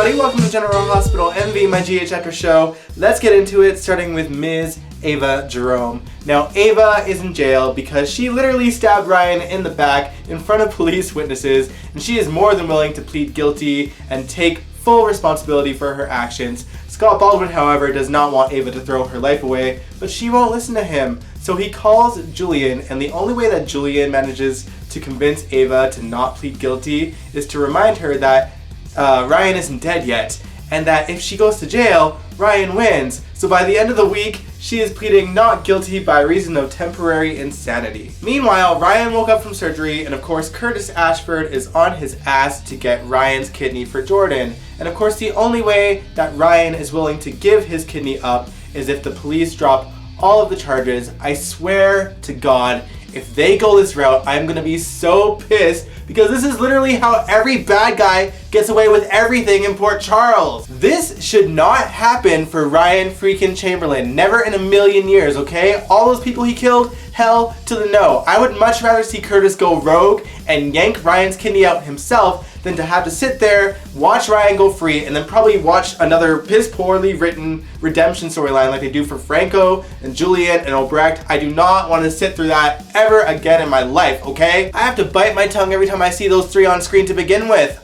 everybody, welcome to General Hospital MV, my GH Actor show. Let's get into it, starting with Ms. Ava Jerome. Now, Ava is in jail because she literally stabbed Ryan in the back in front of police witnesses, and she is more than willing to plead guilty and take full responsibility for her actions. Scott Baldwin, however, does not want Ava to throw her life away, but she won't listen to him. So he calls Julian, and the only way that Julian manages to convince Ava to not plead guilty is to remind her that Ryan isn't dead yet, and that if she goes to jail, Ryan wins. So by the end of the week, she is pleading not guilty by reason of temporary insanity. Meanwhile, Ryan woke up from surgery, and of course Curtis Ashford is on his ass to get Ryan's kidney for Jordan. And of course the only way that Ryan is willing to give his kidney up is if the police drop all of the charges. I swear to God, if they go this route, I'm gonna be so pissed, because this is literally how every bad guy gets away with everything in Port Charles. This should not happen for Ryan freaking Chamberlain. Never in a million years, okay? All those people he killed, hell to the no. I would much rather see Curtis go rogue and yank Ryan's kidney out himself than to have to sit there, watch Ryan go free, and then probably watch another piss poorly written redemption storyline like they do for Franco and Julian and Obrecht. I do not want to sit through that ever again in my life, okay? I have to bite my tongue every time I see those three on screen to begin with.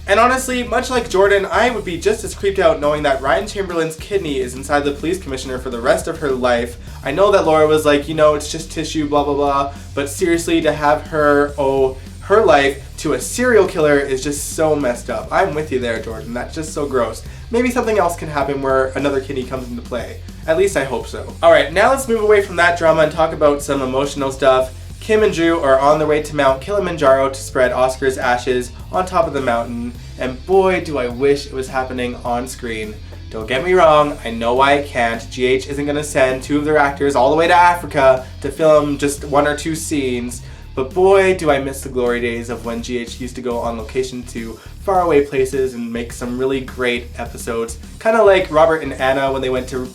And honestly, much like Jordan, I would be just as creeped out knowing that Ryan Chamberlain's kidney is inside the police commissioner for the rest of her life. I know that Laura was like, you know, it's just tissue, blah, blah, blah, but seriously, to have her owe her life to a serial killer is just so messed up. I'm with you there, Jordan. That's just so gross. Maybe something else can happen where another kidney comes into play. At least I hope so. Alright, now let's move away from that drama and talk about some emotional stuff. Kim and Drew are on their way to Mount Kilimanjaro to spread Oscar's ashes on top of the mountain, and boy do I wish it was happening on screen. Don't get me wrong, I know why it can't. GH isn't going to send two of their actors all the way to Africa to film just one or two scenes, but boy do I miss the glory days of when GH used to go on location to faraway places and make some really great episodes. Kind of like Robert and Anna when they went to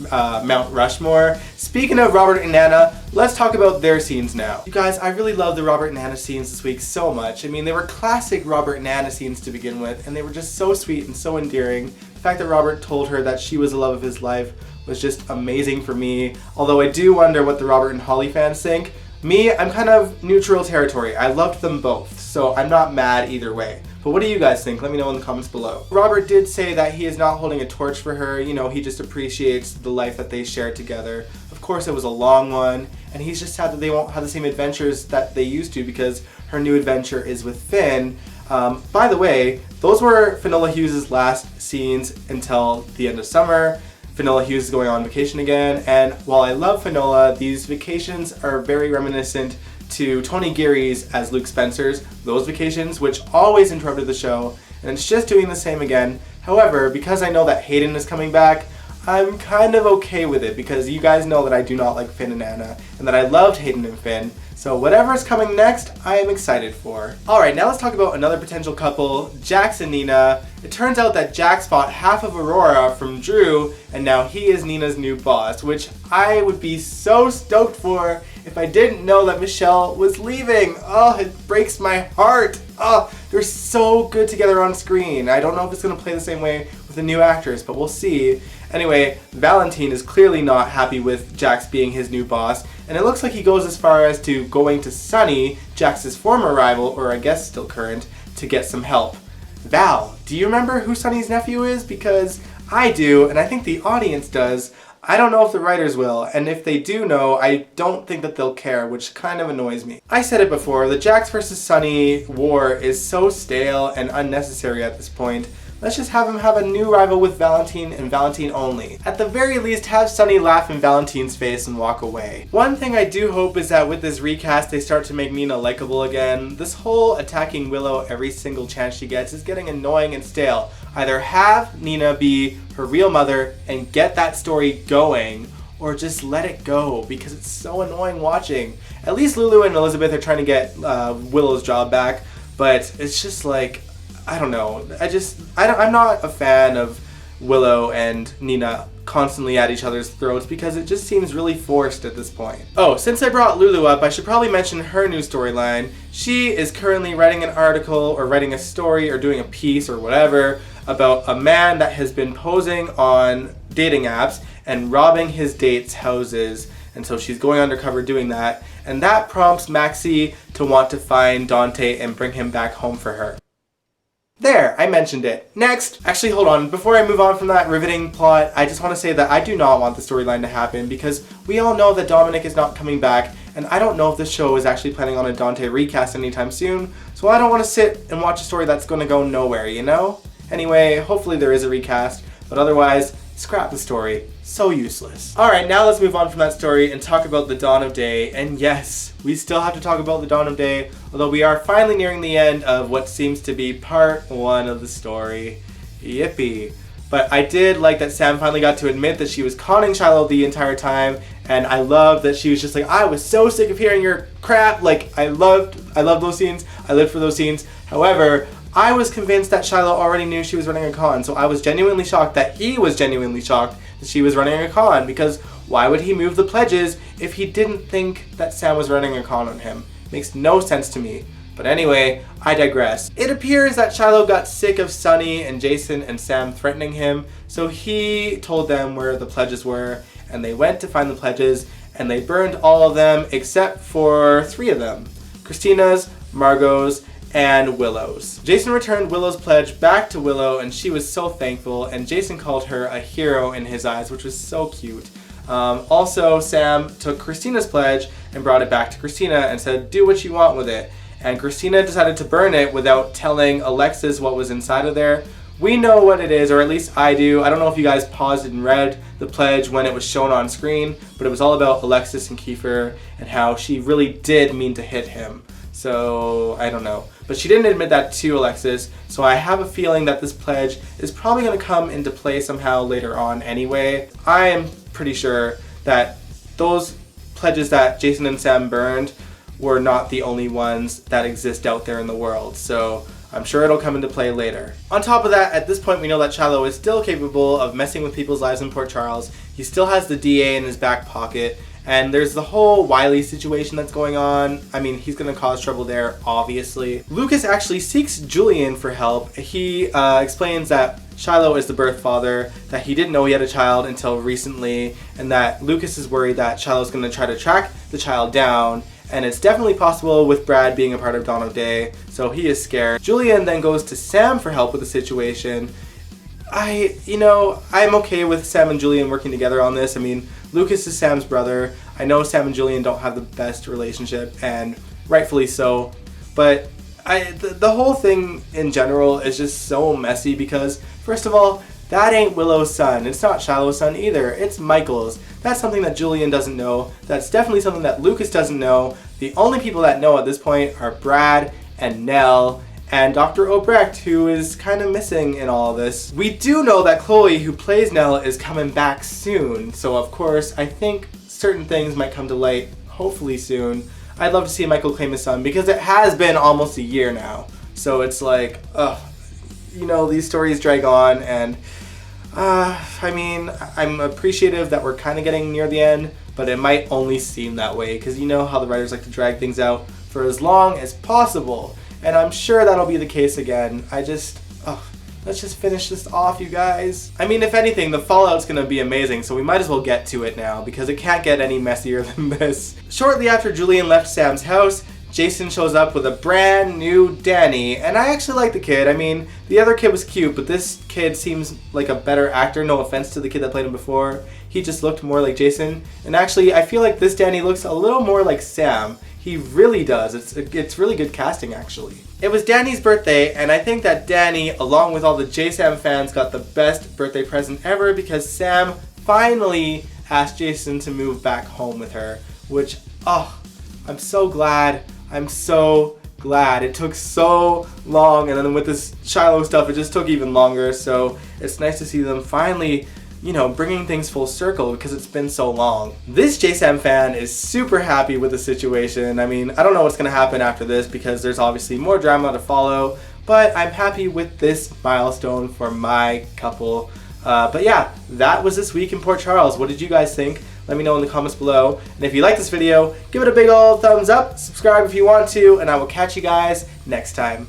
Mount Rushmore. Speaking of Robert and Anna, let's talk about their scenes now. You guys, I really love the Robert and Anna scenes this week so much. I mean, they were classic Robert and Anna scenes to begin with, and they were just so sweet and so endearing. The fact that Robert told her that she was the love of his life was just amazing for me. Although I do wonder what the Robert and Holly fans think. Me, I'm kind of neutral territory. I loved them both, so I'm not mad either way. But what do you guys think? Let me know in the comments below. Robert did say that he is not holding a torch for her. You know, he just appreciates the life that they shared together. Of course, it was a long one, and he's just sad that they won't have the same adventures that they used to because her new adventure is with Finn. By the way, those were Finola Hughes' last scenes until the end of summer. Finola Hughes is going on vacation again, and while I love Finola, these vacations are very reminiscent to Tony Geary's as Luke Spencer's, those vacations, which always interrupted the show, and it's just doing the same again. However, because I know that Hayden is coming back, I'm kind of okay with it, because you guys know that I do not like Finn and Anna, and that I loved Hayden and Finn, so whatever is coming next, I am excited for. Alright, now let's talk about another potential couple, Jax and Nina. It turns out that Jax bought half of Aurora from Drew, and now he is Nina's new boss, which I would be so stoked for if I didn't know that Michelle was leaving. Oh, it breaks my heart. Oh, they're so good together on screen. I don't know if it's going to play the same way with the new actors, but we'll see. Anyway, Valentine is clearly not happy with Jax being his new boss, and it looks like he goes as far as to going to Sunny, Jax's former rival, or I guess still current, to get some help. Val, do you remember who Sunny's nephew is? Because I do, and I think the audience does. I don't know if the writers will, and if they do know, I don't think that they'll care, which kind of annoys me. I said it before, the Jax versus Sunny war is so stale and unnecessary at this point. Let's just have him have a new rival with Valentine and Valentine only. At the very least, have Sunny laugh in Valentine's face and walk away. One thing I do hope is that with this recast, they start to make Nina likable again. This whole attacking Willow every single chance she gets is getting annoying and stale. Either have Nina be her real mother and get that story going, or just let it go, because it's so annoying watching. At least Lulu and Elizabeth are trying to get Willow's job back, but it's just like, I don't know. I'm not a fan of Willow and Nina constantly at each other's throats because it just seems really forced at this point. Oh, since I brought Lulu up, I should probably mention her new storyline. She is currently writing an article or writing a story or doing a piece or whatever about a man that has been posing on dating apps and robbing his dates' houses. And so she's going undercover doing that. And that prompts Maxie to want to find Dante and bring him back home for her. There, I mentioned it. Next, actually hold on, before I move on from that riveting plot, I just want to say that I do not want the storyline to happen because we all know that Dominic is not coming back, and I don't know if this show is actually planning on a Dante recast anytime soon, so I don't want to sit and watch a story that's going to go nowhere, you know? Anyway, hopefully there is a recast, but otherwise, scrap the story. So useless. Alright, now let's move on from that story and talk about the dawn of day. And yes, we still have to talk about the dawn of day, although we are finally nearing the end of what seems to be part 1 of the story. Yippee. But I did like that Sam finally got to admit that she was conning Shiloh the entire time, and I love that she was just like, I was so sick of hearing your crap. Like, I loved those scenes. I lived for those scenes. However, I was convinced that Shiloh already knew she was running a con, so I was genuinely shocked that he was genuinely shocked that she was running a con, because why would he move the pledges if he didn't think that Sam was running a con on him? Makes no sense to me. But anyway, I digress. It appears that Shiloh got sick of Sunny and Jason and Sam threatening him, so he told them where the pledges were, and they went to find the pledges, and they burned all of them except for 3 of them. Kristina's, Margot's, and Willow's. Jason returned Willow's pledge back to Willow, and she was so thankful, and Jason called her a hero in his eyes, which was so cute. Also, Sam took Kristina's pledge and brought it back to Kristina and said, do what you want with it. And Kristina decided to burn it without telling Alexis what was inside of there. We know what it is, or at least I do. I don't know if you guys paused and read the pledge when it was shown on screen, but it was all about Alexis and Kiefer and how she really did mean to hit him. So, I don't know. But she didn't admit that to Alexis, so I have a feeling that this pledge is probably going to come into play somehow later on anyway. I am pretty sure that those pledges that Jason and Sam burned were not the only ones that exist out there in the world, so I'm sure it'll come into play later. On top of that, at this point we know that Shiloh is still capable of messing with people's lives in Port Charles. He still has the DA in his back pocket. And there's the whole Wiley situation that's going on. I mean, he's going to cause trouble there, obviously. Lucas actually seeks Julian for help. He explains that Shiloh is the birth father, that he didn't know he had a child until recently, and that Lucas is worried that Shiloh's going to try to track the child down. And it's definitely possible with Brad being a part of Dawn of Day, so he is scared. Julian then goes to Sam for help with the situation. I'm okay with Sam and Julian working together on this. I mean, Lucas is Sam's brother. I know Sam and Julian don't have the best relationship, and rightfully so. But the whole thing in general is just so messy because, first of all, that ain't Willow's son. It's not Shiloh's son either. It's Michael's. That's something that Julian doesn't know. That's definitely something that Lucas doesn't know. The only people that know at this point are Brad and Nelle and Dr. Obrecht, who is kind of missing in all of this. We do know that Chloe, who plays Nelle, is coming back soon, so of course I think certain things might come to light hopefully soon. I'd love to see Michael claim his son because it has been almost a year now, so it's like, these stories drag on, and I mean, I'm appreciative that we're kind of getting near the end, but it might only seem that way because you know how the writers like to drag things out for as long as possible. And I'm sure that'll be the case again. Let's just finish this off, you guys. I mean, if anything, the fallout's gonna be amazing, so we might as well get to it now, because it can't get any messier than this. Shortly after Julian left Sam's house, Jason shows up with a brand new Danny, and I actually like the kid. I mean, the other kid was cute, but this kid seems like a better actor. No offense to the kid that played him before. He just looked more like Jason. And actually, I feel like this Danny looks a little more like Sam. He really does. It's really good casting, actually. It was Danny's birthday, and I think that Danny, along with all the J-Sam fans, got the best birthday present ever because Sam finally asked Jason to move back home with her, which, I'm so glad. I'm so glad. It took so long, and then with this Shiloh stuff, it just took even longer, so it's nice to see them finally, bringing things full circle because it's been so long. This J-Sam fan is super happy with the situation. I mean, I don't know what's going to happen after this because there's obviously more drama to follow, but I'm happy with this milestone for my couple. But yeah, that was this week in Port Charles. What did you guys think? Let me know in the comments below. And if you like this video, give it a big old thumbs up, subscribe if you want to, and I will catch you guys next time.